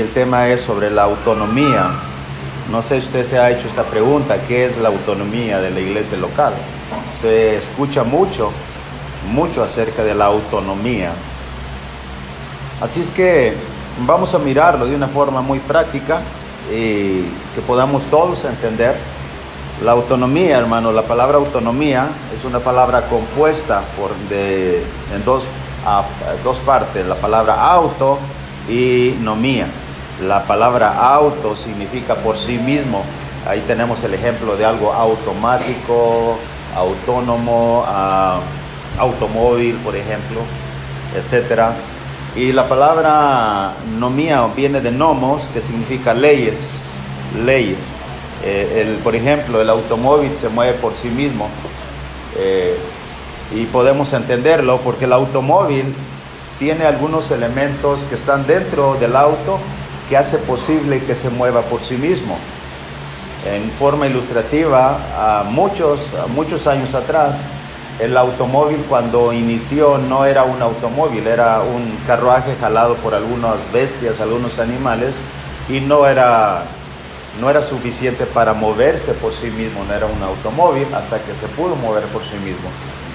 El tema es sobre la autonomía. No sé si usted se ha hecho esta pregunta: ¿qué es la autonomía de la iglesia local? Se escucha mucho acerca de la autonomía. Así es que vamos a mirarlo de una forma muy práctica y que podamos todos entender. La autonomía, hermano, la palabra autonomía es una palabra compuesta en dos partes, la palabra auto y nomía. La palabra auto significa por sí mismo. Ahí tenemos el ejemplo de algo automático, autónomo, automóvil, por ejemplo, etcétera. Y la palabra nomía viene de nomos, que significa leyes. Por ejemplo, el automóvil se mueve por sí mismo, y podemos entenderlo porque el automóvil tiene algunos elementos que están dentro del auto que hace posible que se mueva por sí mismo. En forma ilustrativa, a muchos años atrás, el automóvil cuando inició no era un automóvil, era un carruaje jalado por algunas bestias, algunos animales, y no era suficiente para moverse por sí mismo, no era un automóvil hasta que se pudo mover por sí mismo.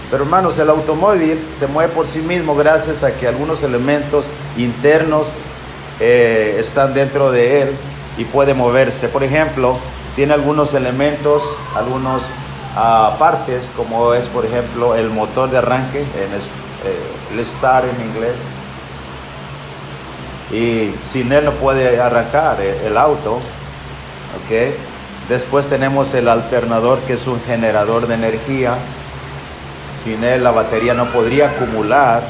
Pero hermanos, el automóvil se mueve por sí mismo gracias a que algunos elementos internos están dentro de él y puede moverse. Por ejemplo, tiene algunos elementos, algunas partes, como es por ejemplo el motor de arranque, el start en inglés, y sin él no puede arrancar el auto. Okay. Después tenemos el alternador, que es un generador de energía. Sin él la batería no podría acumular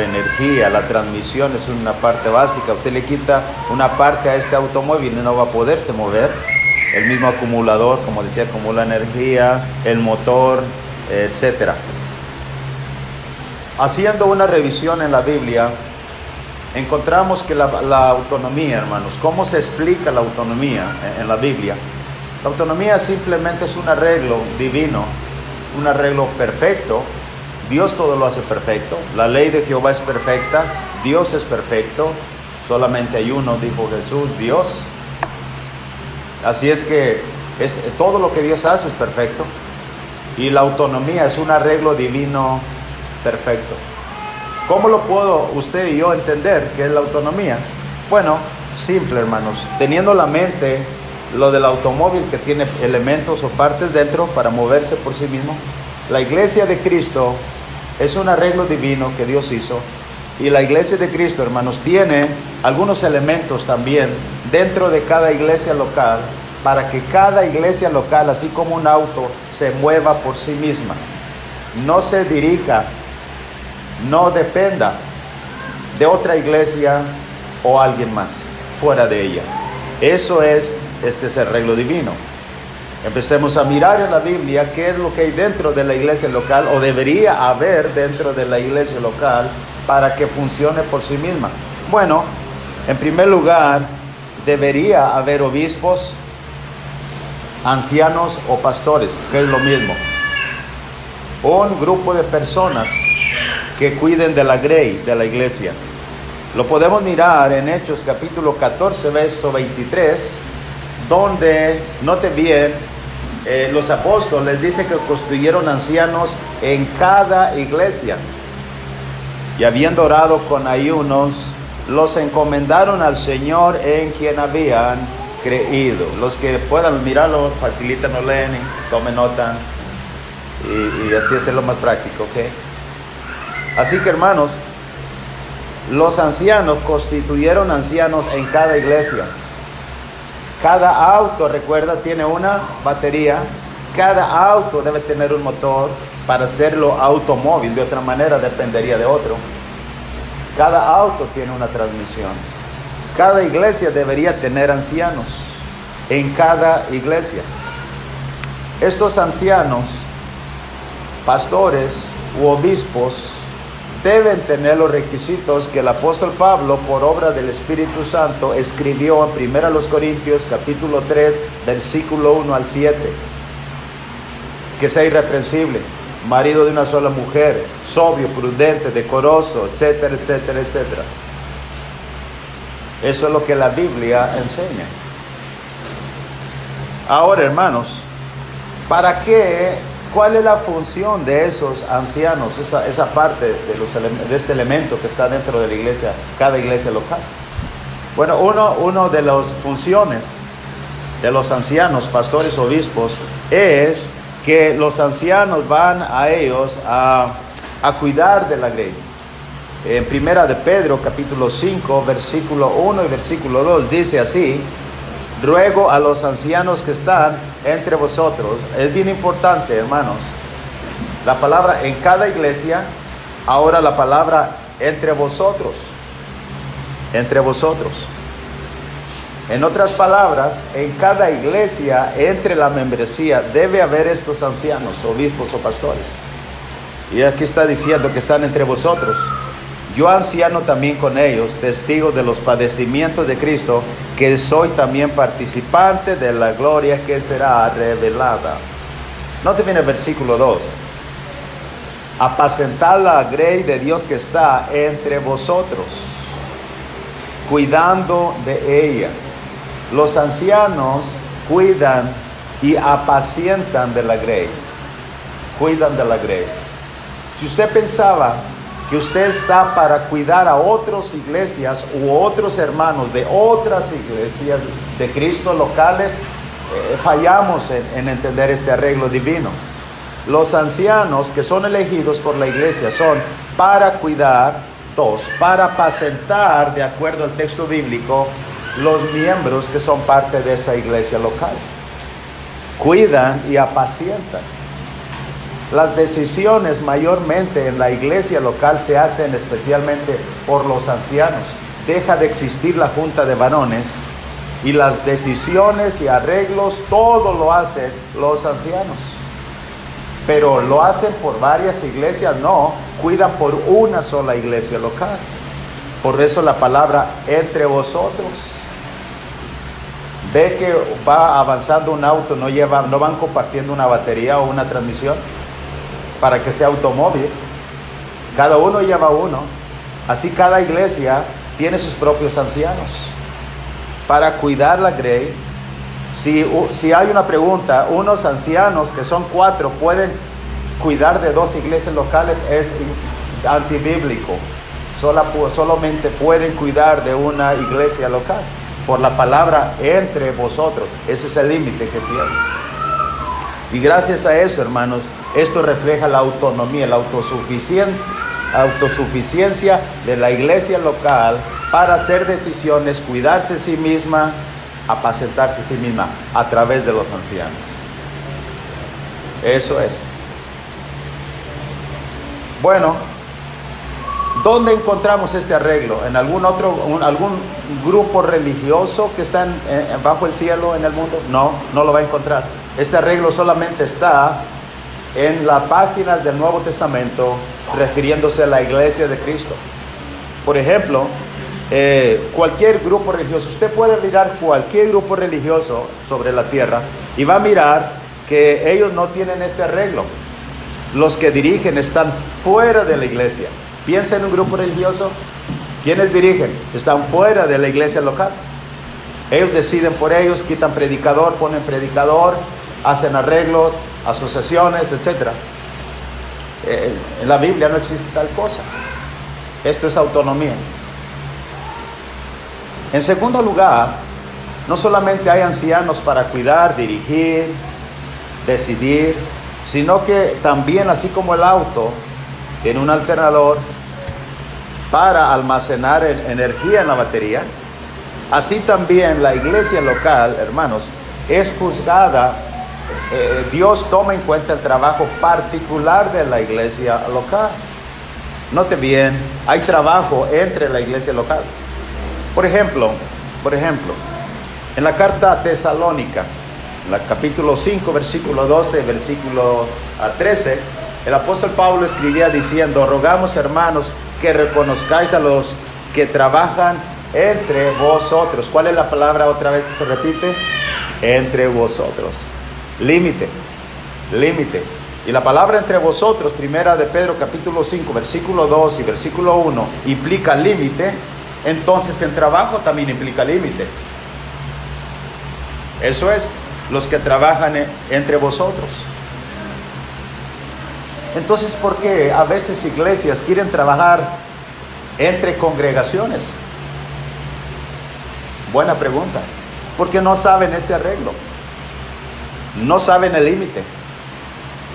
energía. La transmisión es una parte básica. Usted le quita una parte a este automóvil y no va a poderse mover. El mismo acumulador, como decía, acumula energía, el motor, etcétera. Haciendo una revisión en la Biblia, encontramos que la autonomía, hermanos, ¿cómo se explica la autonomía en la Biblia? La autonomía simplemente es un arreglo divino, un arreglo perfecto. Dios todo lo hace perfecto. La ley de Jehová es perfecta. Dios es perfecto. Solamente hay uno, dijo Jesús, Dios. Así es que todo lo que Dios hace es perfecto. Y la autonomía es un arreglo divino perfecto. ¿Cómo lo puedo usted y yo entender qué es la autonomía? Bueno, simple, hermanos. Teniendo la mente lo del automóvil, que tiene elementos o partes dentro para moverse por sí mismo, la iglesia de Cristo es un arreglo divino que Dios hizo. Y la iglesia de Cristo, hermanos, tiene algunos elementos también dentro de cada iglesia local, para que cada iglesia local, así como un auto, se mueva por sí misma. No se dirija, no dependa de otra iglesia o alguien más fuera de ella. Eso es ese arreglo divino. Empecemos a mirar en la Biblia qué es lo que hay dentro de la iglesia local, o debería haber dentro de la iglesia local, para que funcione por sí misma. Bueno, en primer lugar, debería haber obispos, ancianos o pastores, que es lo mismo. Un grupo de personas que cuiden de la grey de la iglesia. Lo podemos mirar en Hechos capítulo 14, verso 23, donde, note bien, los apóstoles dicen que construyeron ancianos en cada iglesia. Y habiendo orado con ayunos, los encomendaron al Señor en quien habían creído. Los que puedan mirarlo, facilitan, lo leen, tomen notas, y así hacerlo más práctico, ¿ok? Así que, hermanos, los ancianos constituyeron ancianos en cada iglesia. Cada auto, recuerda, tiene una batería. Cada auto debe tener un motor para hacerlo automóvil. De otra manera dependería de otro. Cada auto tiene una transmisión. Cada iglesia debería tener ancianos en cada iglesia. Estos ancianos, pastores u obispos, deben tener los requisitos que el apóstol Pablo, por obra del Espíritu Santo, escribió en 1 Corintios capítulo 3, versículo 1 al 7. Que sea irreprensible, marido de una sola mujer, sobrio, prudente, decoroso, etcétera, etcétera, etcétera. Eso es lo que la Biblia enseña. Ahora, hermanos, ¿para qué? ¿Cuál es la función de esos ancianos? Esa parte de este elemento que está dentro de la iglesia, cada iglesia local. Bueno, uno de las funciones de los ancianos, pastores, obispos, es que los ancianos van a ellos a cuidar de la grey. En primera de Pedro, capítulo 5, versículo 1 y versículo 2, dice así: ruego a los ancianos que están entre vosotros. Es bien importante, hermanos, la palabra en cada iglesia, ahora la palabra entre vosotros. Entre vosotros. En otras palabras, en cada iglesia, entre la membresía, debe haber estos ancianos, obispos o pastores. Y aquí está diciendo que están entre vosotros. Yo, anciano también con ellos, testigo de los padecimientos de Cristo, que soy también participante de la gloria que será revelada. Note bien el versículo 2. Apacentar la grey de Dios que está entre vosotros, cuidando de ella. Los ancianos cuidan y apacientan de la grey. Cuidan de la grey. Si usted pensaba que usted está para cuidar a otras iglesias u otros hermanos de otras iglesias de Cristo locales, fallamos en entender este arreglo divino. Los ancianos que son elegidos por la iglesia son para cuidar, para apacentar, de acuerdo al texto bíblico, los miembros que son parte de esa iglesia local. Cuidan y apacientan. Las decisiones mayormente en la iglesia local se hacen especialmente por los ancianos. Deja de existir la junta de varones y las decisiones y arreglos, todo lo hacen los ancianos. Pero lo hacen por varias iglesias, no, cuidan por una sola iglesia local. Por eso la palabra entre vosotros. Ve que va avanzando un auto, no van compartiendo una batería o una transmisión para que sea automóvil. Cada uno lleva uno. Así cada iglesia tiene sus propios ancianos para cuidar la grey. Si hay una pregunta, unos ancianos que son 4 pueden cuidar de 2 iglesias locales, es antibíblico. Solamente pueden cuidar de una iglesia local por la palabra entre vosotros. Ese es el límite que tiene. Y gracias a eso, hermanos, esto refleja la autonomía, la autosuficiencia de la iglesia local para hacer decisiones, cuidarse a sí misma, apacentarse a sí misma a través de los ancianos. Eso es. Bueno, ¿dónde encontramos este arreglo? ¿En algún grupo religioso que está bajo el cielo en el mundo? No lo va a encontrar. Este arreglo solamente está en las páginas del Nuevo Testamento refiriéndose a la iglesia de Cristo. Por ejemplo, cualquier grupo religioso, usted puede mirar cualquier grupo religioso sobre la tierra y va a mirar que ellos no tienen este arreglo. Los que dirigen están fuera de la iglesia. Piensa en un grupo religioso. ¿Quiénes dirigen? Están fuera de la iglesia local. Ellos deciden por ellos, quitan predicador, ponen predicador, hacen arreglos, asociaciones, etc. En la Biblia no existe tal cosa. Esto es autonomía. En segundo lugar, no solamente hay ancianos para cuidar, dirigir, decidir, sino que también, así como el auto tiene un alternador para almacenar energía en la batería, así también la iglesia local, hermanos, es juzgada. Dios toma en cuenta el trabajo particular de la iglesia local. Note bien, hay trabajo entre la iglesia local. Por ejemplo, en la carta a Tesalónica, en el capítulo 5, versículo 12, versículo 13, el apóstol Pablo escribía diciendo: rogamos, hermanos, que reconozcáis a los que trabajan entre vosotros. ¿Cuál es la palabra otra vez que se repite? Entre vosotros. Límite. Y la palabra entre vosotros, primera de Pedro capítulo 5, versículo 2 y versículo 1, implica límite, entonces en trabajo también implica límite. Eso es, los que trabajan entre vosotros. Entonces, ¿por qué a veces iglesias quieren trabajar entre congregaciones? Buena pregunta. Porque no saben este arreglo. No saben el límite.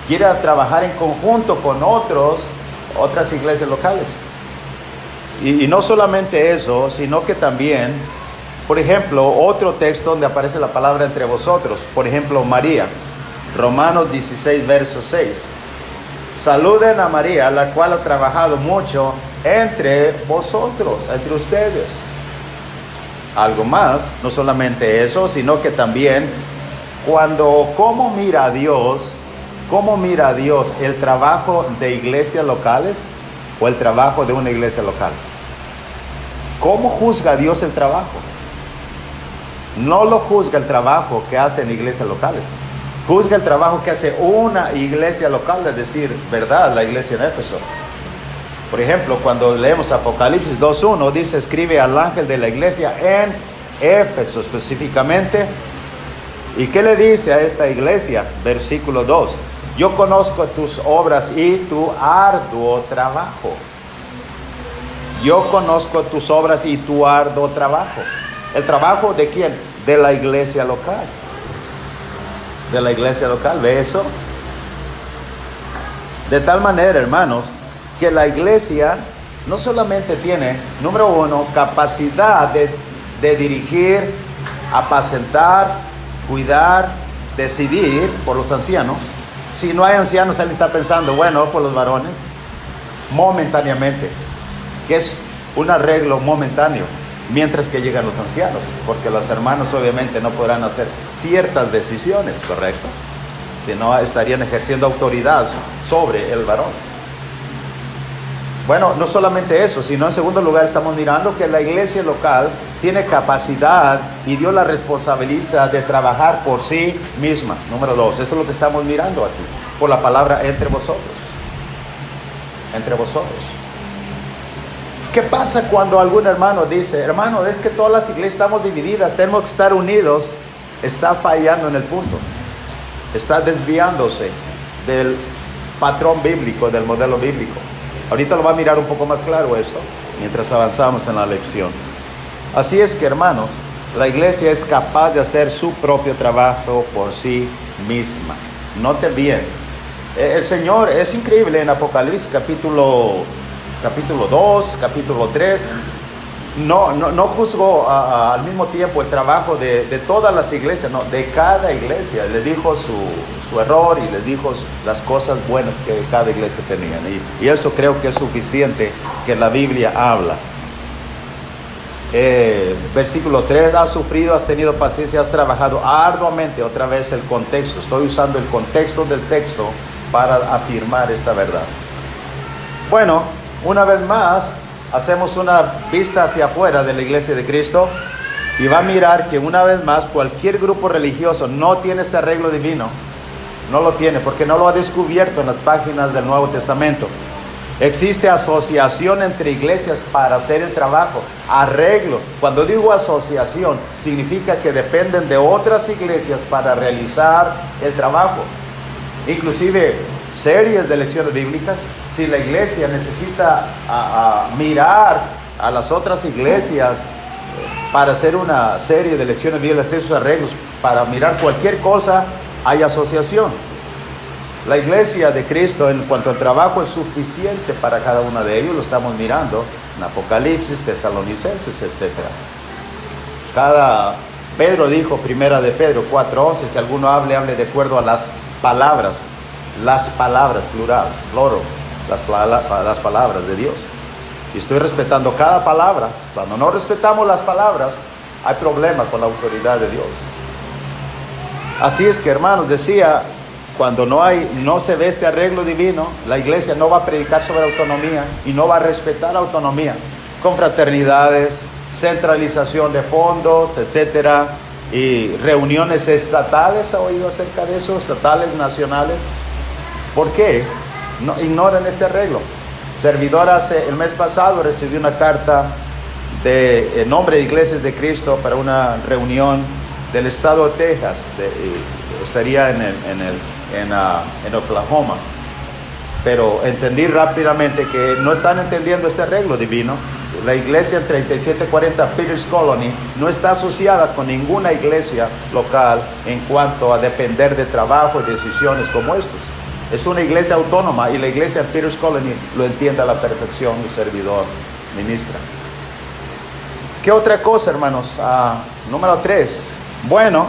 Quieren trabajar en conjunto con otras iglesias locales. Y no solamente eso, sino que también, por ejemplo, otro texto donde aparece la palabra entre vosotros. Por ejemplo, María. Romanos 16, verso 6. Saluden a María, la cual ha trabajado mucho entre vosotros, entre ustedes. Algo más, no solamente eso, sino que también ¿cómo mira a Dios el trabajo de iglesias locales o el trabajo de una iglesia local? ¿Cómo juzga Dios el trabajo? No lo juzga el trabajo que hacen iglesias locales. Juzga el trabajo que hace una iglesia local, es decir, ¿verdad? La iglesia en Éfeso. Por ejemplo, cuando leemos Apocalipsis 2.1, dice, escribe al ángel de la iglesia en Éfeso específicamente. ¿Y qué le dice a esta iglesia? Versículo 2. Yo conozco tus obras y tu arduo trabajo. Yo conozco tus obras y tu arduo trabajo. ¿El trabajo de quién? De la iglesia local. De la iglesia local, ¿ve eso? De tal manera, hermanos, que la iglesia no solamente tiene, número uno, capacidad de dirigir, apacentar, cuidar, decidir por los ancianos. Si no hay ancianos, él está pensando, bueno, por los varones, momentáneamente, que es un arreglo momentáneo, mientras que llegan los ancianos, porque los hermanos obviamente no podrán hacer ciertas decisiones, ¿correcto? Si no, estarían ejerciendo autoridad sobre el varón. Bueno, no solamente eso, sino en segundo lugar estamos mirando que la iglesia local tiene capacidad y Dios la responsabiliza de trabajar por sí misma. Número 2, esto es lo que estamos mirando aquí, por la palabra entre vosotros. Entre vosotros. ¿Qué pasa cuando algún hermano dice, hermano, es que todas las iglesias estamos divididas, tenemos que estar unidos? Está fallando en el punto. Está desviándose del patrón bíblico, del modelo bíblico. Ahorita lo va a mirar un poco más claro esto, mientras avanzamos en la lección. Así es que, hermanos, la iglesia es capaz de hacer su propio trabajo por sí misma. Note bien, el Señor es increíble en Apocalipsis capítulo 2, capítulo 3, no juzgó al mismo tiempo el trabajo de todas las iglesias, no, de cada iglesia. Le dijo su error y le dijo las cosas buenas que cada iglesia tenía. Y eso creo que es suficiente que la Biblia habla. Versículo 3, has sufrido, has tenido paciencia, has trabajado arduamente. Otra vez el contexto, estoy usando el contexto del texto para afirmar esta verdad. Bueno, una vez más, hacemos una vista hacia afuera de la iglesia de Cristo y va a mirar que una vez más cualquier grupo religioso no tiene este arreglo divino. No lo tiene porque no lo ha descubierto en las páginas del Nuevo Testamento. Existe asociación entre iglesias para hacer el trabajo, arreglos. Cuando digo asociación, significa que dependen de otras iglesias para realizar el trabajo. Inclusive series de lecciones bíblicas. Si la iglesia necesita mirar a las otras iglesias para hacer una serie de lecciones bíblicas, hacer sus arreglos, para mirar cualquier cosa, hay asociación. La iglesia de Cristo, en cuanto al trabajo, es suficiente para cada uno de ellos. Lo estamos mirando en Apocalipsis, Tesalonicenses, etc. Pedro dijo, primera de Pedro 4:11, si alguno hable de acuerdo a las palabras, plural, las palabras de Dios. Y estoy respetando cada palabra. Cuando no respetamos las palabras, hay problemas con la autoridad de Dios. Así es que, hermanos, decía, cuando no se ve este arreglo divino, la iglesia no va a predicar sobre autonomía y no va a respetar autonomía. Confraternidades, centralización de fondos, etcétera, y reuniones estatales. ¿Ha oído acerca de eso? Estatales, nacionales. ¿Por qué? No ignoran este arreglo. El mes pasado recibí una carta de nombre de Iglesias de Cristo para una reunión del estado de Texas. Estaría en Oklahoma. Pero entendí rápidamente que no están entendiendo este arreglo divino. La iglesia en 3740 Peters Colony no está asociada con ninguna iglesia local en cuanto a depender de trabajo y decisiones como estas. Es una iglesia autónoma y la iglesia en Peters Colony lo entiende a la perfección, el servidor ministra. ¿Qué otra cosa, hermanos? Número 3. Bueno,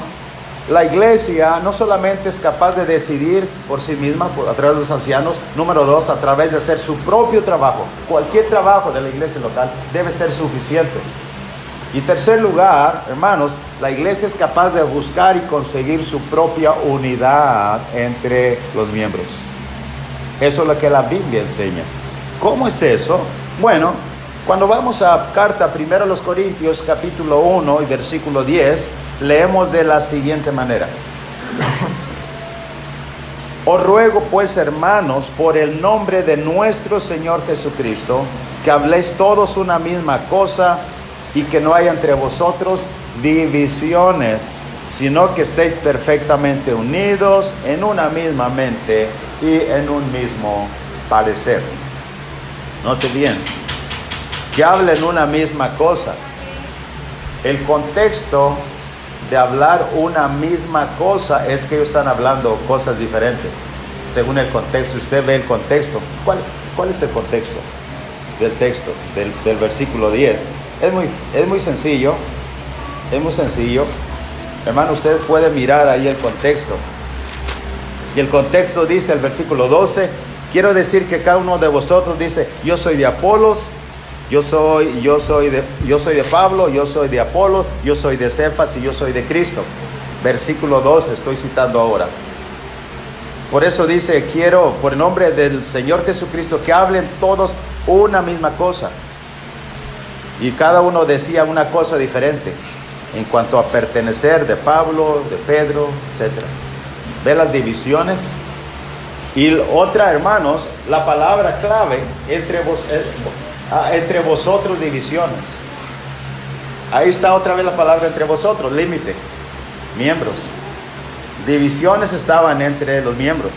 la iglesia no solamente es capaz de decidir por sí misma a través de los ancianos. Número 2, a través de hacer su propio trabajo. Cualquier trabajo de la iglesia local debe ser suficiente. Y tercer lugar, hermanos, la iglesia es capaz de buscar y conseguir su propia unidad entre los miembros. Eso es lo que la Biblia enseña. ¿Cómo es eso? Bueno, cuando vamos a carta primero a los Corintios, capítulo 1 y versículo 10, leemos de la siguiente manera. Os ruego pues, hermanos, por el nombre de nuestro Señor Jesucristo, que habléis todos una misma cosa y que no haya entre vosotros divisiones, sino que estéis perfectamente unidos en una misma mente y en un mismo parecer. Note bien, que hablen una misma cosa. El contexto de hablar una misma cosa es que ellos están hablando cosas diferentes según el contexto. Usted ve el contexto. ¿Cuál es el contexto del texto del versículo 10? Es muy sencillo. Es muy sencillo. Hermano, ustedes pueden mirar ahí el contexto. Y el contexto dice, el versículo 12, quiero decir que cada uno de vosotros dice, yo soy de Apolos, yo soy de Pablo, yo soy de Apolo, yo soy de Cefas y yo soy de Cristo. Versículo 12, estoy citando ahora. Por eso dice, quiero, por el nombre del Señor Jesucristo, que hablen todos una misma cosa. Y cada uno decía una cosa diferente en cuanto a pertenecer de Pablo, de Pedro, etc. ¿Ve las divisiones? Y otra, hermanos, la palabra clave entre vosotros divisiones. Ahí está otra vez la palabra entre vosotros, límite, miembros. Divisiones estaban entre los miembros.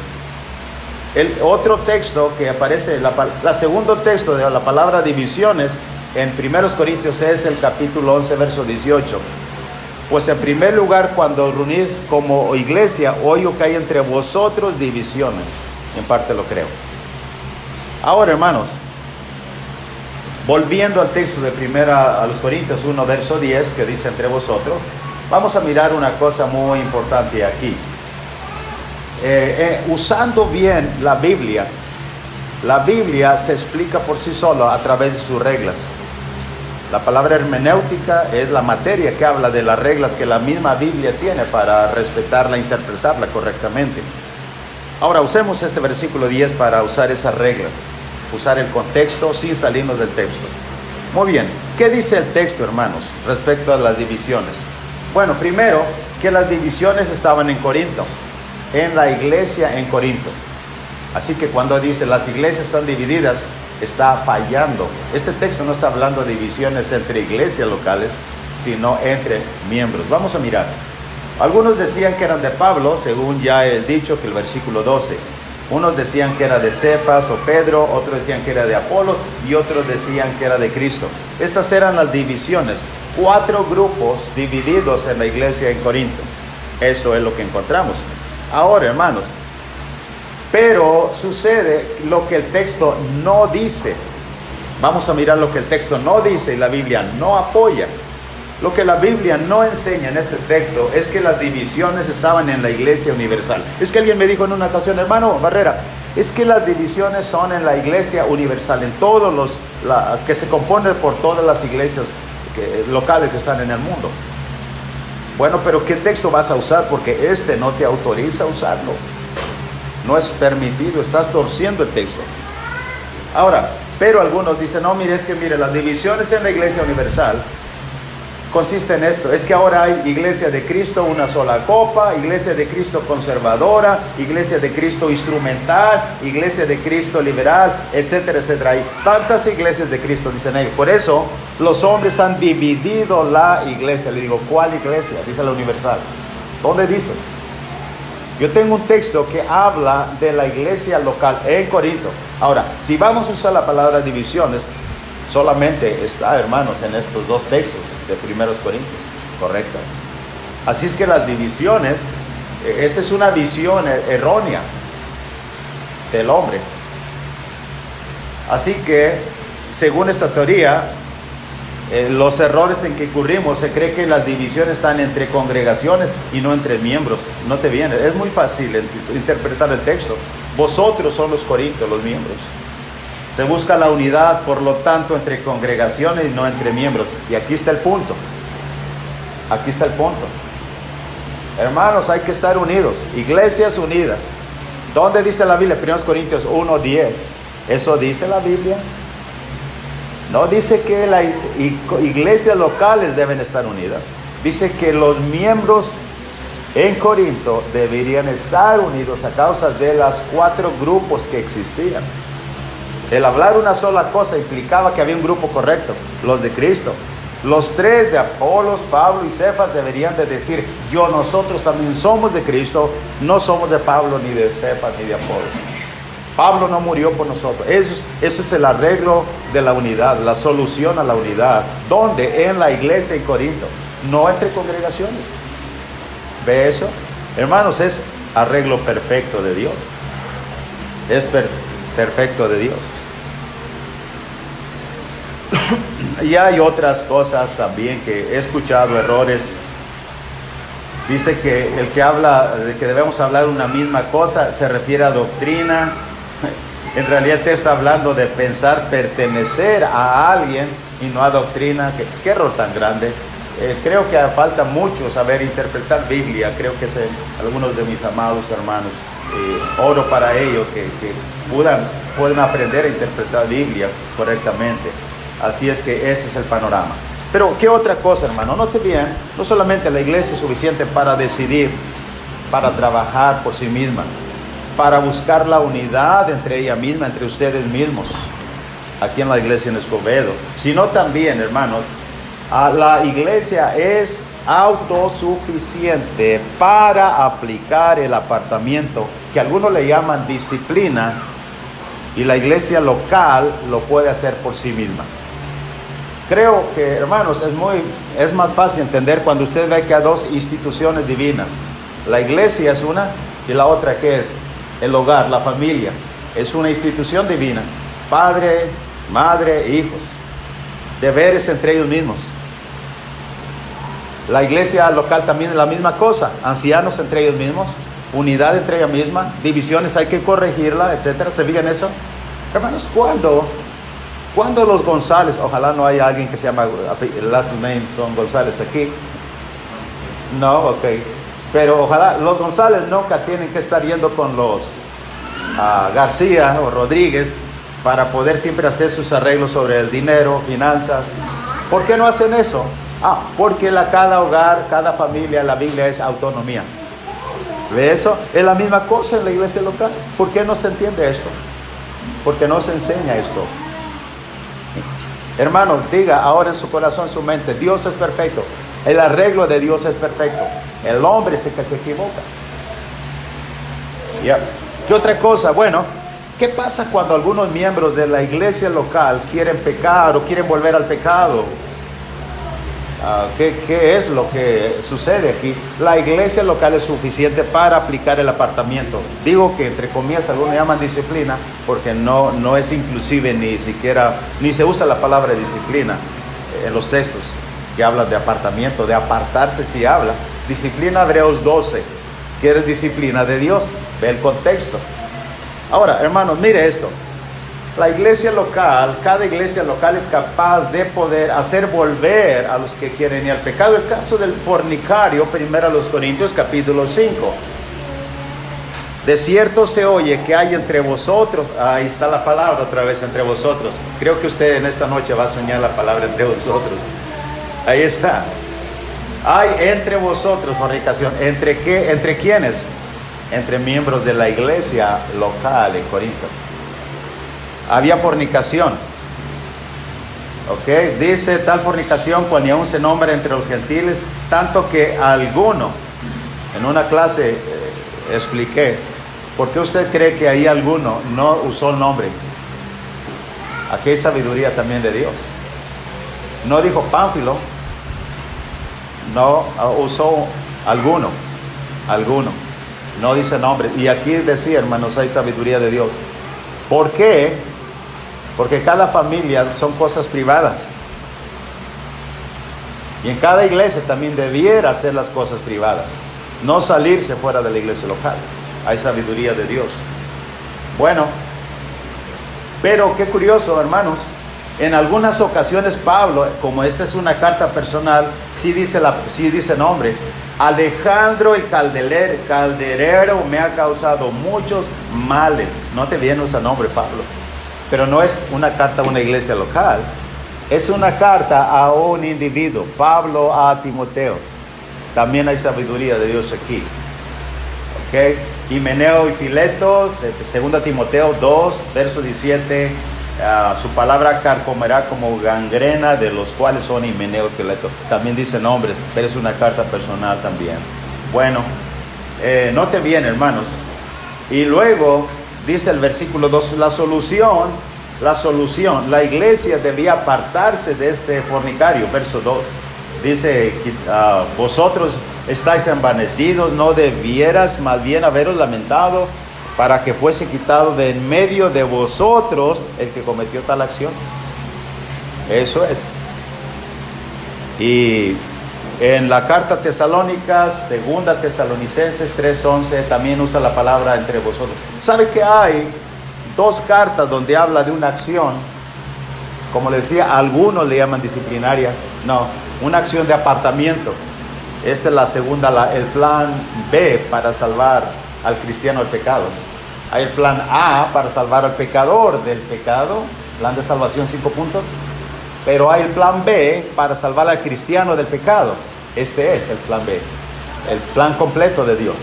El otro texto que aparece, la segundo texto de la palabra divisiones en 1 Corintios es el capítulo 11, verso 18. Pues en primer lugar, cuando reunís como iglesia, oigo que hay entre vosotros divisiones. En parte lo creo. Ahora, hermanos, volviendo al texto de 1 Corintios 1, verso 10, que dice entre vosotros, vamos a mirar una cosa muy importante aquí. Usando bien la Biblia se explica por sí sola a través de sus reglas. La palabra hermenéutica es la materia que habla de las reglas que la misma Biblia tiene para respetarla e interpretarla correctamente. Ahora usemos este versículo 10 para usar esas reglas, usar el contexto sin salirnos del texto. Muy bien, ¿qué dice el texto, hermanos, respecto a las divisiones? Bueno, primero, que las divisiones estaban en Corinto, en la iglesia en Corinto. Así que cuando dice las iglesias están divididas, está fallando. Este texto no está hablando de divisiones entre iglesias locales, sino entre miembros. Vamos a mirar. Algunos decían que eran de Pablo, según ya he dicho que el versículo 12. Unos decían que era de Cefas o Pedro, otros decían que era de Apolos y otros decían que era de Cristo. Estas eran las divisiones. 4 grupos divididos en la iglesia en Corinto. Eso es lo que encontramos. Ahora, hermanos, pero sucede lo que el texto no dice. Vamos a mirar lo que el texto no dice y la Biblia no apoya. Lo que la Biblia no enseña en este texto es que las divisiones estaban en la iglesia universal. Es que alguien me dijo en una ocasión, hermano Barrera, es que las divisiones son en la iglesia universal, en todos que se compone por todas las iglesias locales que están en el mundo. Bueno, pero ¿qué texto vas a usar? Porque este no te autoriza a usarlo. No es permitido, estás torciendo el texto. Ahora, pero algunos dicen, no, mire, las divisiones en la iglesia universal consiste en esto. Es que ahora hay Iglesia de Cristo, una sola copa, Iglesia de Cristo conservadora, Iglesia de Cristo instrumental, Iglesia de Cristo liberal, etcétera, etcétera. Hay tantas iglesias de Cristo, dicen ellos. Por eso los hombres han dividido la iglesia. Le digo, ¿cuál iglesia? Dice la universal. ¿Dónde dice? Yo tengo un texto que habla de la iglesia local en Corinto. Ahora, si vamos a usar la palabra divisiones, solamente está, hermanos, en estos dos textos de 1 Corintios, correcto. Así es que las divisiones, esta es una visión errónea del hombre. Así que, según esta teoría, los errores en que incurrimos, se cree que las divisiones están entre congregaciones y no entre miembros. No te viene, es muy fácil interpretar el texto. Vosotros son los corintios, los miembros. Se busca la unidad, por lo tanto, entre congregaciones y no entre miembros. Y aquí está el punto. Aquí está el punto. Hermanos, hay que estar unidos. Iglesias unidas. ¿Dónde dice la Biblia? 1 Corintios 1:10. ¿Eso dice la Biblia? No dice que las iglesias locales deben estar unidas. Dice que los miembros en Corinto deberían estar unidos a causa de los 4 grupos que existían. El hablar una sola cosa implicaba que había un grupo correcto, los de Cristo. Los 3 de Apolos, Pablo y Cefas deberían de decir, nosotros también somos de Cristo, no somos de Pablo, ni de Cefas, ni de Apolos. Pablo no murió por nosotros. Eso es el arreglo de la unidad, la solución a la unidad. ¿Dónde? En la iglesia en Corinto, no entre congregaciones. ¿Ve eso? Hermanos, es arreglo perfecto de Dios. Es perfecto de Dios. Y hay otras cosas también que he escuchado, errores. Dice que el que habla de que debemos hablar una misma cosa se refiere a doctrina. En realidad te está hablando de pensar pertenecer a alguien y no a doctrina. ¿Qué error tan grande? Creo que falta mucho saber interpretar Biblia. Creo que algunos de mis amados hermanos, oro para ellos que puedan aprender a interpretar Biblia correctamente. Así es que ese es el panorama. Pero ¿qué otra cosa, hermano? Note bien, no solamente la iglesia es suficiente para decidir, para trabajar por sí misma, para buscar la unidad entre ella misma, entre ustedes mismos, aquí en la iglesia en Escobedo, sino también, hermanos, la iglesia es autosuficiente para aplicar el apartamiento, que algunos le llaman disciplina, y la iglesia local lo puede hacer por sí misma. Creo que, hermanos, es más fácil entender cuando usted ve que hay 2 instituciones divinas. La iglesia es una y la otra, ¿qué es? El hogar, la familia. Es una institución divina. Padre, madre, hijos. Deberes entre ellos mismos. La iglesia local también es la misma cosa. Ancianos entre ellos mismos. Unidad entre ellos mismas. Divisiones hay que corregirla, etcétera. ¿Se fijan eso? Hermanos, ¿cuándo los González, ojalá no haya alguien que se llama, last name son González aquí? No, ok. Pero ojalá los González nunca tienen que estar yendo con los García o Rodríguez para poder siempre hacer sus arreglos sobre el dinero, finanzas. ¿Por qué no hacen eso? Porque cada hogar, cada familia, la Biblia es autonomía. ¿Ve eso? Es la misma cosa en la iglesia local. ¿Por qué no se entiende esto? Porque no se enseña esto. Hermano, diga ahora en su corazón, en su mente, Dios es perfecto. El arreglo de Dios es perfecto. El hombre es el que se equivoca. ¿Qué otra cosa? Bueno, ¿qué pasa cuando algunos miembros de la iglesia local quieren pecar o quieren volver al pecado? ¿Qué es lo que sucede aquí? La iglesia local es suficiente para aplicar el apartamiento. Digo que entre comillas algunos llaman disciplina porque no es inclusive ni se usa la palabra disciplina en los textos que hablan de apartamiento, de apartarse si habla. Disciplina Hebreos 12, que es disciplina de Dios. Ve el contexto. Ahora, hermanos, mire esto. La iglesia local, cada iglesia local es capaz de poder hacer volver a los que quieren ir al pecado. El caso del fornicario, 1 Corintios capítulo 5. De cierto se oye que hay entre vosotros, ahí está la palabra otra vez, entre vosotros. Creo que usted en esta noche va a soñar la palabra entre vosotros. Ahí está. Hay entre vosotros fornicación. ¿Entre qué? ¿Entre quiénes? Entre miembros de la iglesia local en Corinto. Había fornicación. Ok, dice tal fornicación cuando aún se nombra entre los gentiles, tanto que alguno, en una clase expliqué, ¿por qué usted cree que ahí alguno no usó el nombre? Aquí hay sabiduría también de Dios. No dijo Pánfilo, no usó alguno, no dice nombre. Y aquí decía, hermanos, hay sabiduría de Dios. ¿Por qué? Porque cada familia son cosas privadas. Y en cada iglesia también debiera hacer las cosas privadas, no salirse fuera de la iglesia local. Hay sabiduría de Dios. Bueno, pero qué curioso, hermanos. En algunas ocasiones Pablo, como esta es una carta personal, sí dice nombre. Alejandro el calderero me ha causado muchos males. No te viene ese nombre, Pablo. Pero no es una carta a una iglesia local. Es una carta a un individuo. Pablo a Timoteo. También hay sabiduría de Dios aquí. ¿Ok? Himeneo y Fileto, 2 Timoteo 2, verso 17. Su palabra carcomerá como gangrena, de los cuales son Himeneo y Fileto. También dice nombres, pero es una carta personal también. Bueno, note bien, hermanos. Y luego dice el versículo 2, la solución, la iglesia debía apartarse de este fornicario. Verso 2, dice, vosotros estáis envanecidos, no debieras más bien haberos lamentado para que fuese quitado de en medio de vosotros el que cometió tal acción. Eso es. Y en la carta Tesalónicas, 2 Tesalonicenses 3:11, también usa la palabra entre vosotros. ¿Sabe que hay 2 cartas donde habla de una acción? Como les decía, algunos le llaman disciplinaria. No, una acción de apartamiento. Esta es la segunda, el plan B para salvar al cristiano del pecado. Hay el plan A para salvar al pecador del pecado, plan de salvación 5 puntos. Pero hay el plan B para salvar al cristiano del pecado. Este es el plan B, el plan completo de Dios.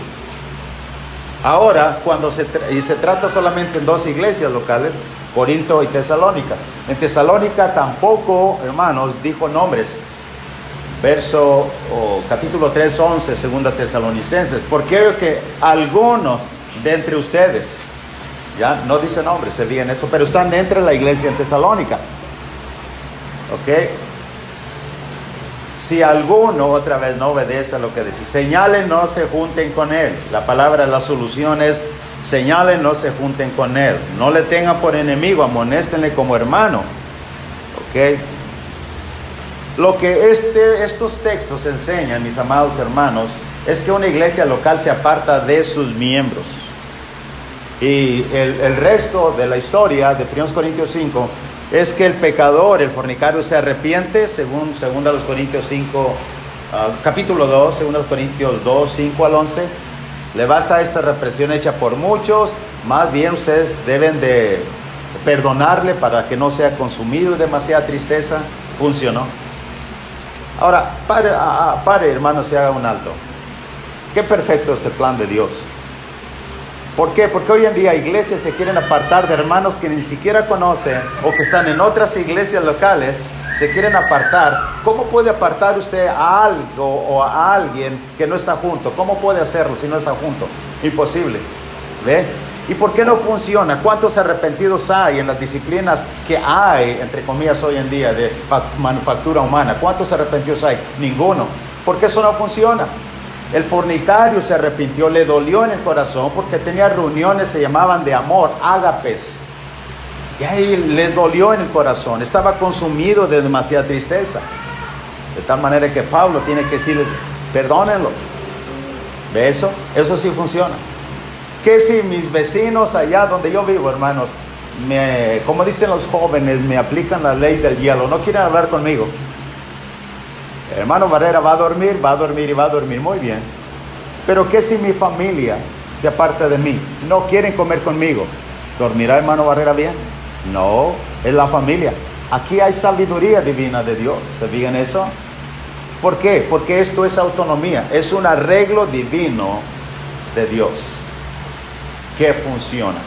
Ahora, cuando se trata solamente en 2 iglesias locales, Corinto y Tesalónica. En Tesalónica tampoco, hermanos, dijo nombres. Capítulo 3:11, 2 Tesalonicenses. Porque que algunos de entre ustedes, ya no dice nombres, se en eso, pero están dentro de la iglesia en Tesalónica. Ok. Si alguno otra vez no obedece a lo que dice, señalen, no se junten con él. La palabra, la solución es señalen, no se junten con él. No le tengan por enemigo, amonéstenle como hermano. Ok. Lo que estos textos enseñan, mis amados hermanos, es que una iglesia local se aparta de sus miembros. Y el resto de la historia de 1 Corintios 5 es que el pecador, el fornicario, se arrepiente, según 2 Corintios 5, capítulo 2, 2 Corintios 2, 5 al 11. Le basta esta represión hecha por muchos, más bien ustedes deben de perdonarle para que no sea consumido de demasiada tristeza. Funcionó. Ahora, pare hermanos, y haga un alto. Qué perfecto es el plan de Dios. ¿Por qué? Porque hoy en día iglesias se quieren apartar de hermanos que ni siquiera conocen o que están en otras iglesias locales, se quieren apartar. ¿Cómo puede apartar usted a algo o a alguien que no está junto? ¿Cómo puede hacerlo si no está junto? Imposible. ¿Ve? ¿Y por qué no funciona? ¿Cuántos arrepentidos hay en las disciplinas que hay, entre comillas, hoy en día de manufactura humana? ¿Cuántos arrepentidos hay? Ninguno. ¿Por qué eso no funciona? El fornicario se arrepintió, le dolió en el corazón porque tenía reuniones, se llamaban de amor, ágapes. Y ahí le dolió en el corazón, estaba consumido de demasiada tristeza. De tal manera que Pablo tiene que decirles, perdónenlo. ¿Ve eso? Eso sí funciona. ¿Qué si mis vecinos allá donde yo vivo, hermanos, como dicen los jóvenes, me aplican la ley del hielo, no quieren hablar conmigo? El hermano Barrera va a dormir y va a dormir muy bien. Pero ¿qué si mi familia se aparta de mí? No quieren comer conmigo. ¿Dormirá hermano Barrera bien? No, es la familia. Aquí hay sabiduría divina de Dios. ¿Se fijan eso? ¿Por qué? Porque esto es autonomía, es un arreglo divino de Dios que funciona.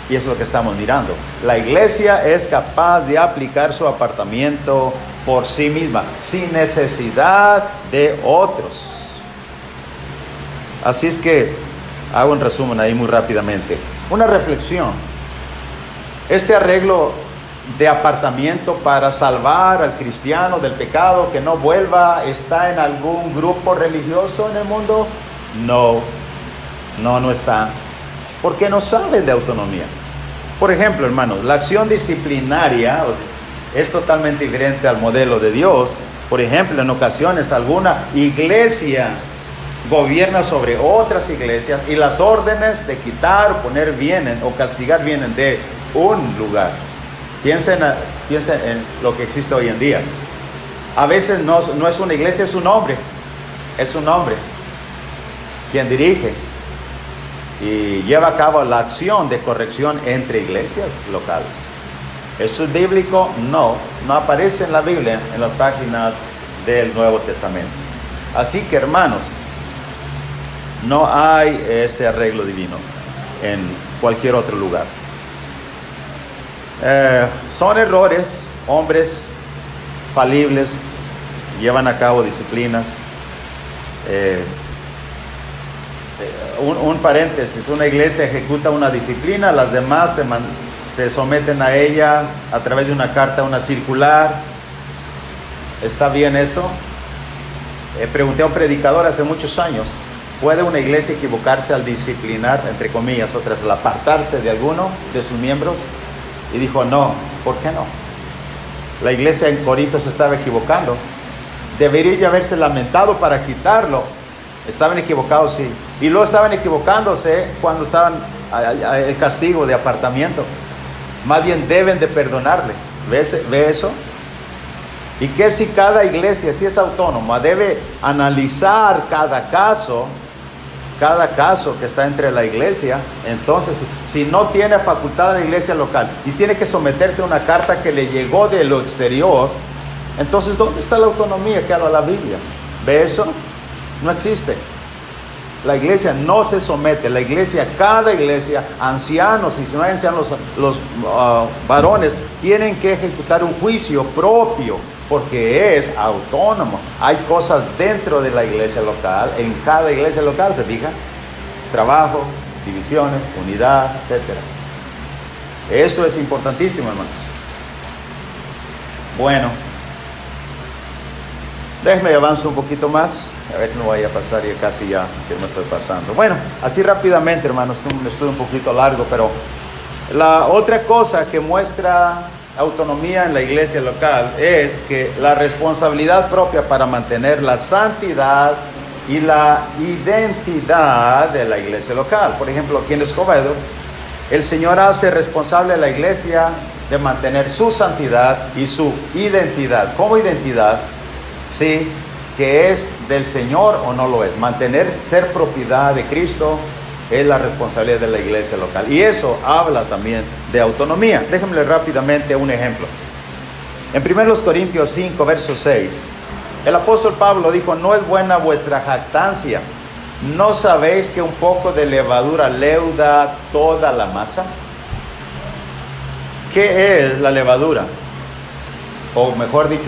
Y es lo que estamos mirando. La iglesia es capaz de aplicar su apartamiento por sí misma, sin necesidad de otros. Así es que hago un resumen ahí muy rápidamente. Una reflexión. Este arreglo de apartamiento para salvar al cristiano del pecado, que no vuelva, ¿está en algún grupo religioso en el mundo? No está. Porque no saben de autonomía. Por ejemplo, hermanos, la acción disciplinaria es totalmente diferente al modelo de Dios. Por ejemplo, en ocasiones alguna iglesia gobierna sobre otras iglesias y las órdenes de quitar o poner vienen o castigar vienen de un lugar. Piensen en lo que existe hoy en día. A veces no es una iglesia, es un hombre quien dirige y lleva a cabo la acción de corrección entre iglesias locales. ¿Eso es bíblico? No aparece en la Biblia, en las páginas del Nuevo Testamento. Así que, hermanos, no hay este arreglo divino en cualquier otro lugar. Son errores, hombres falibles llevan a cabo disciplinas. Un paréntesis, una iglesia ejecuta una disciplina, las demás se someten a ella a través de una carta, una circular. ¿Está bien eso? Pregunté a un predicador hace muchos años, ¿puede una iglesia equivocarse al disciplinar, entre comillas, otras, al apartarse de alguno de sus miembros? Y dijo, no. ¿Por qué no? La iglesia en Corinto se estaba equivocando. Debería ya haberse lamentado para quitarlo. Estaban equivocados, sí. Y luego estaban equivocándose cuando estaban el castigo de apartamiento. Más bien deben de perdonarle. ¿Ve eso? Y que si cada iglesia, si es autónoma, debe analizar cada caso que está entre la iglesia. Entonces, si no tiene facultad de la iglesia local y tiene que someterse a una carta que le llegó de lo exterior, entonces, ¿dónde está la autonomía que habla la Biblia? ¿Ve eso? No existe. La iglesia no se somete. La iglesia, cada iglesia, ancianos, y si no hay ancianos, los varones, tienen que ejecutar un juicio propio, porque es autónomo. Hay cosas dentro de la iglesia local, en cada iglesia local, ¿se fija? Trabajo, divisiones, unidad, etc. Eso es importantísimo, hermanos. Bueno, déjenme avanzar un poquito más. A ver si no vaya a pasar ya casi ya, que no estoy pasando. Bueno, así rápidamente, hermanos, un estudio un poquito largo, pero la otra cosa que muestra autonomía en la iglesia local es que la responsabilidad propia para mantener la santidad y la identidad de la iglesia local. Por ejemplo, aquí en Escobedo, el Señor hace responsable a la iglesia de mantener su santidad y su identidad. ¿Cómo identidad? Sí, que es del Señor o no lo es. Mantener, ser propiedad de Cristo es la responsabilidad de la iglesia local. Y eso habla también de autonomía. Déjenme rápidamente un ejemplo. En 1 Corintios 5, verso 6, el apóstol Pablo dijo, no es buena vuestra jactancia. ¿No sabéis que un poco de levadura leuda toda la masa? ¿Qué es la levadura? O mejor dicho,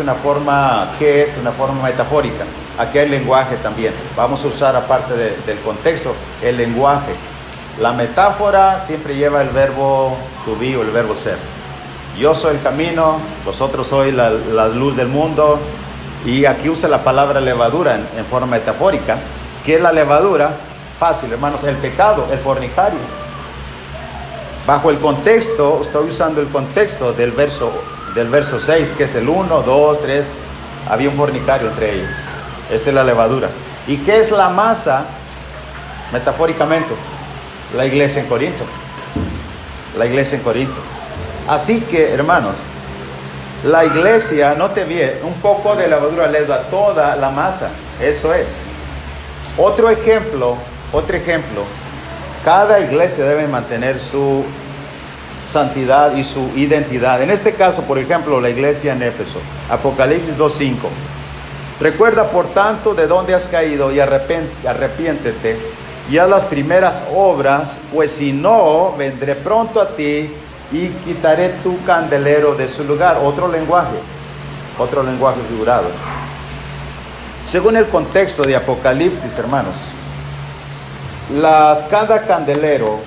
¿qué es una forma metafórica? Aquí hay lenguaje también. Vamos a usar, aparte del contexto, el lenguaje. La metáfora siempre lleva el verbo to be o el verbo ser. Yo soy el camino, vosotros sois la luz del mundo. Y aquí usa la palabra levadura en forma metafórica. ¿Qué es la levadura? Fácil, hermanos, el pecado, el fornicario. Bajo el contexto, estoy usando el contexto del verso 6, que es el 1, 2, 3, había un fornicario entre ellos. Esta es la levadura. ¿Y qué es la masa? Metafóricamente, la iglesia en Corinto. La iglesia en Corinto. Así que, hermanos, la iglesia, note bien, un poco de levadura leuda toda la masa. Eso es. Otro ejemplo, cada iglesia debe mantener su santidad y su identidad. En este caso, por ejemplo, la iglesia en Éfeso, Apocalipsis 2:5. Recuerda, por tanto, de dónde has caído y arrepiéntete y haz las primeras obras, pues si no, vendré pronto a ti y quitaré tu candelero de su lugar. Otro lenguaje figurado. Según el contexto de Apocalipsis, hermanos, cada candelero,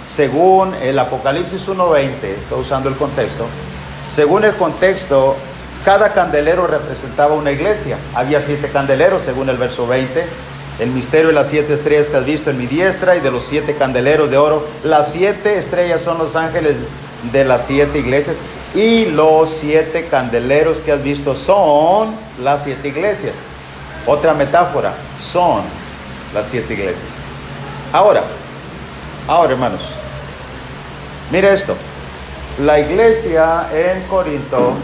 según el Apocalipsis 1:20, estoy usando el contexto, según el contexto, cada candelero representaba una iglesia. Había 7 candeleros, según el verso 20. El misterio de las 7 estrellas que has visto en mi diestra y de los 7 candeleros de oro. Las 7 estrellas son los ángeles de las 7 iglesias. Y los 7 candeleros que has visto son las 7 iglesias. Otra metáfora, son las 7 iglesias. Ahora, hermanos, mire esto. La iglesia en Corinto,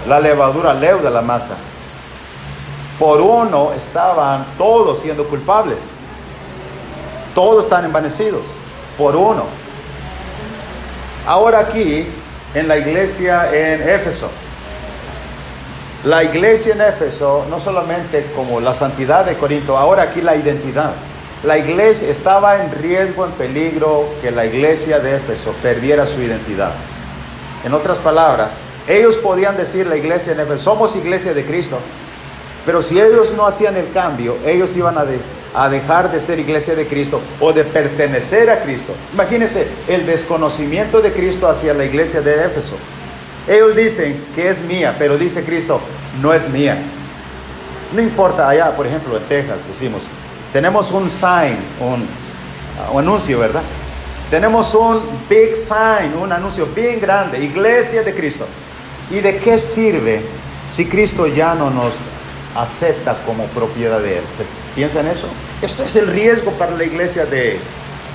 la levadura leuda la masa. Por uno estaban todos siendo culpables. Todos están envanecidos. Por uno. Ahora aquí, en la iglesia en Éfeso. La iglesia en Éfeso, no solamente como la santidad de Corinto, ahora aquí la identidad. La iglesia estaba en riesgo, en peligro, que la iglesia de Éfeso perdiera su identidad. En otras palabras, ellos podían decir, la iglesia en Éfeso, somos iglesia de Cristo, pero si ellos no hacían el cambio, ellos iban a dejar de ser iglesia de Cristo o de pertenecer a Cristo. Imagínense el desconocimiento de Cristo hacia la iglesia de Éfeso. Ellos dicen que es mía, pero dice Cristo, no es mía. No importa, allá, por ejemplo, en Texas, decimos, tenemos un sign, un anuncio, ¿verdad? Tenemos un big sign, un anuncio bien grande, iglesia de Cristo. ¿Y de qué sirve si Cristo ya no nos acepta como propiedad de Él? ¿Se piensa en eso? Esto es el riesgo para la iglesia de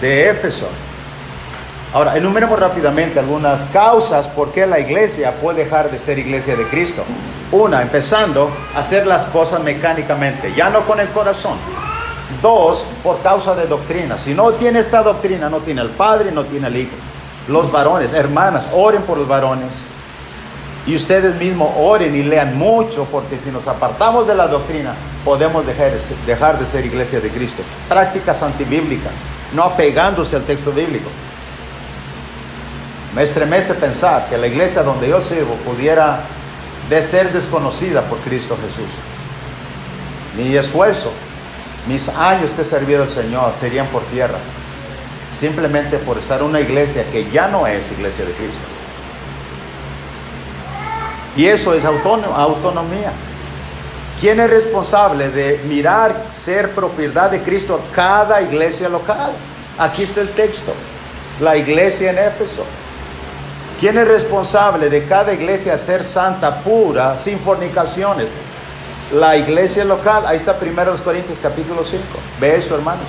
Éfeso. Ahora, enumeremos rápidamente algunas causas por qué la iglesia puede dejar de ser iglesia de Cristo. Una, empezando a hacer las cosas mecánicamente, ya no con el corazón. 2, por causa de doctrina. Si no tiene esta doctrina, no tiene al Padre, no tiene al Hijo. Los varones, hermanas, oren por los varones. Y ustedes mismos oren y lean mucho, porque si nos apartamos de la doctrina, podemos dejar de ser iglesia de Cristo. Prácticas antibíblicas, no apegándose al texto bíblico. Me estremece pensar que la iglesia donde yo sirvo pudiera ser desconocida por Cristo Jesús. Mi esfuerzo, mis años que he servido al Señor serían por tierra, simplemente por estar en una iglesia que ya no es iglesia de Cristo. Y eso es autonomía. ¿Quién es responsable de mirar ser propiedad de Cristo cada iglesia local? Aquí está el texto. La iglesia en Éfeso. ¿Quién es responsable de cada iglesia ser santa, pura, sin fornicaciones? La iglesia local. Ahí está 1 Corintios capítulo 5. Ve eso, hermanos.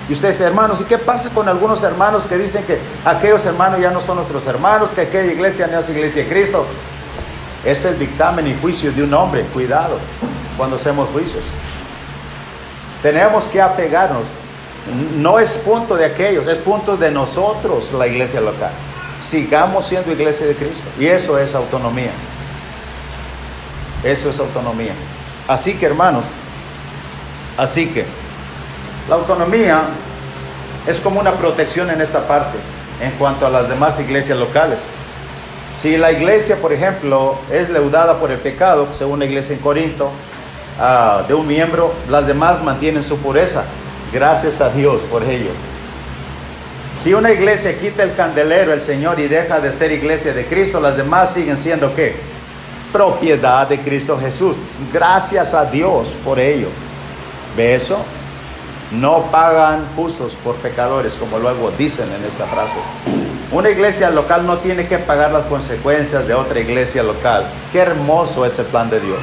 Y ustedes, hermanos, ¿y qué pasa con algunos hermanos que dicen que aquellos hermanos ya no son nuestros hermanos, que aquella iglesia no es iglesia de Cristo? Es el dictamen y juicio de un hombre. Cuidado cuando hacemos juicios. Tenemos que apegarnos. No es punto de aquellos, es punto de nosotros, la iglesia local. Sigamos siendo iglesia de Cristo. Y eso es autonomía. Eso es autonomía. Así que, hermanos, la autonomía es como una protección en esta parte en cuanto a las demás iglesias locales. Si la iglesia, por ejemplo, es leudada por el pecado, según la iglesia en Corinto, de un miembro, las demás mantienen su pureza. Gracias a Dios por ello. Si una iglesia quita el candelero, el Señor, y deja de ser iglesia de Cristo, las demás siguen siendo ¿qué? Propiedad de Cristo Jesús. Gracias a Dios por ello. ¿Ve eso? No pagan justos por pecadores, como luego dicen en esta frase. Una iglesia local no tiene que pagar las consecuencias de otra iglesia local. Qué hermoso es el plan de Dios.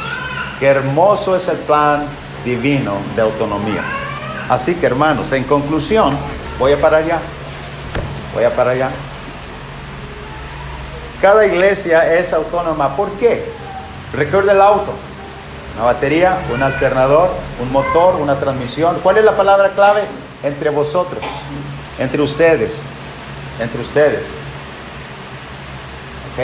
Qué hermoso es el plan divino de autonomía. Así que, hermanos, en conclusión, voy a parar ya. Cada iglesia es autónoma. ¿Por qué? Recuerda el auto. Una batería, un alternador, un motor, una transmisión. ¿Cuál es la palabra clave? Entre vosotros, entre ustedes. ¿Ok?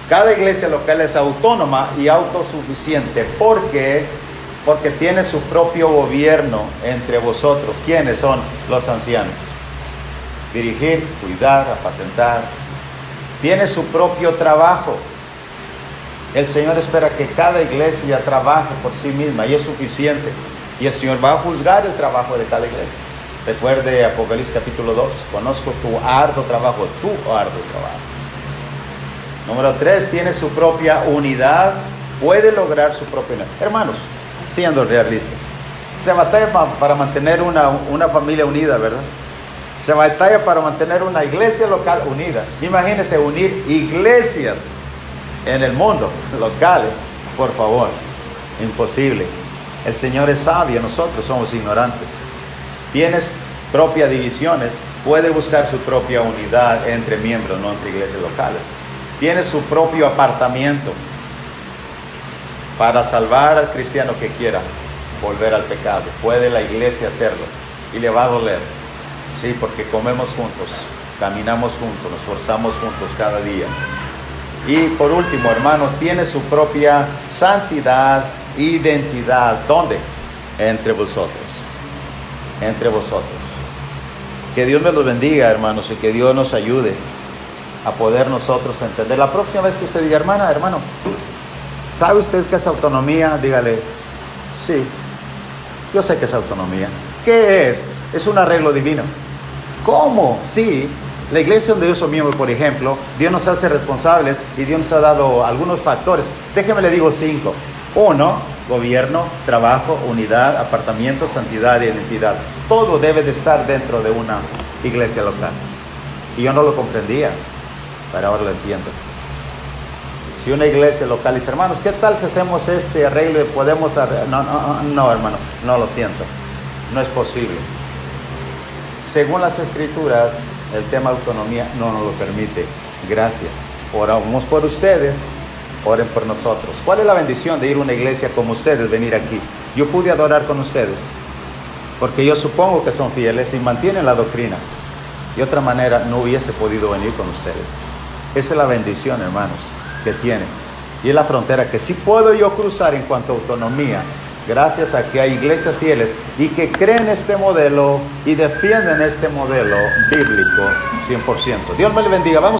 Cada iglesia local es autónoma y autosuficiente. ¿Por qué? Porque tiene su propio gobierno entre vosotros. ¿Quiénes son? Los ancianos. Dirigir, cuidar, apacentar. Tiene su propio trabajo. El Señor espera que cada iglesia trabaje por sí misma y es suficiente. Y el Señor va a juzgar el trabajo de cada iglesia. Recuerde Apocalipsis capítulo 2. Conozco tu arduo trabajo, tu arduo trabajo. Número 3, tiene su propia unidad, puede lograr su propia unidad. Hermanos, siendo realistas, se batalla para mantener una familia unida, ¿verdad? Se batalla para mantener una iglesia local unida. Imagínense unir iglesias en el mundo, locales, por favor, imposible. El Señor es sabio, nosotros somos ignorantes. Tienes propias divisiones, puede buscar su propia unidad entre miembros, no entre iglesias locales. Tiene su propio apartamiento para salvar al cristiano que quiera volver al pecado. Puede la iglesia hacerlo y le va a doler. Sí, porque comemos juntos, caminamos juntos, nos esforzamos juntos cada día. Y por último, hermanos, tiene su propia santidad, identidad. ¿Dónde? Entre vosotros. Entre vosotros. Que Dios me los bendiga, hermanos, y que Dios nos ayude a poder nosotros entender. La próxima vez que usted diga, hermana, hermano, ¿sabe usted qué es autonomía? Dígale, sí, yo sé qué es autonomía. ¿Qué es? Es un arreglo divino. ¿Cómo? Sí, la iglesia donde yo soy miembro, por ejemplo, Dios nos hace responsables y Dios nos ha dado algunos factores. Déjeme le digo 5. 1, gobierno, trabajo, unidad, apartamiento, santidad y identidad. Todo debe de estar dentro de una iglesia local. Y yo no lo comprendía, pero ahora lo entiendo. Si una iglesia local dice, hermanos, ¿qué tal si hacemos este arreglo y podemos... No, hermano, no lo siento. No es posible. Según las Escrituras, el tema autonomía no nos lo permite. Gracias. Oramos por ustedes, oren por nosotros. ¿Cuál es la bendición de ir a una iglesia como ustedes, venir aquí? Yo pude adorar con ustedes, porque yo supongo que son fieles y mantienen la doctrina. De otra manera, no hubiese podido venir con ustedes. Esa es la bendición, hermanos, que tienen. Y es la frontera que sí puedo yo cruzar en cuanto a autonomía, gracias a que hay iglesias fieles y que creen este modelo y defienden este modelo bíblico 100%. Dios me le bendiga. Vamos.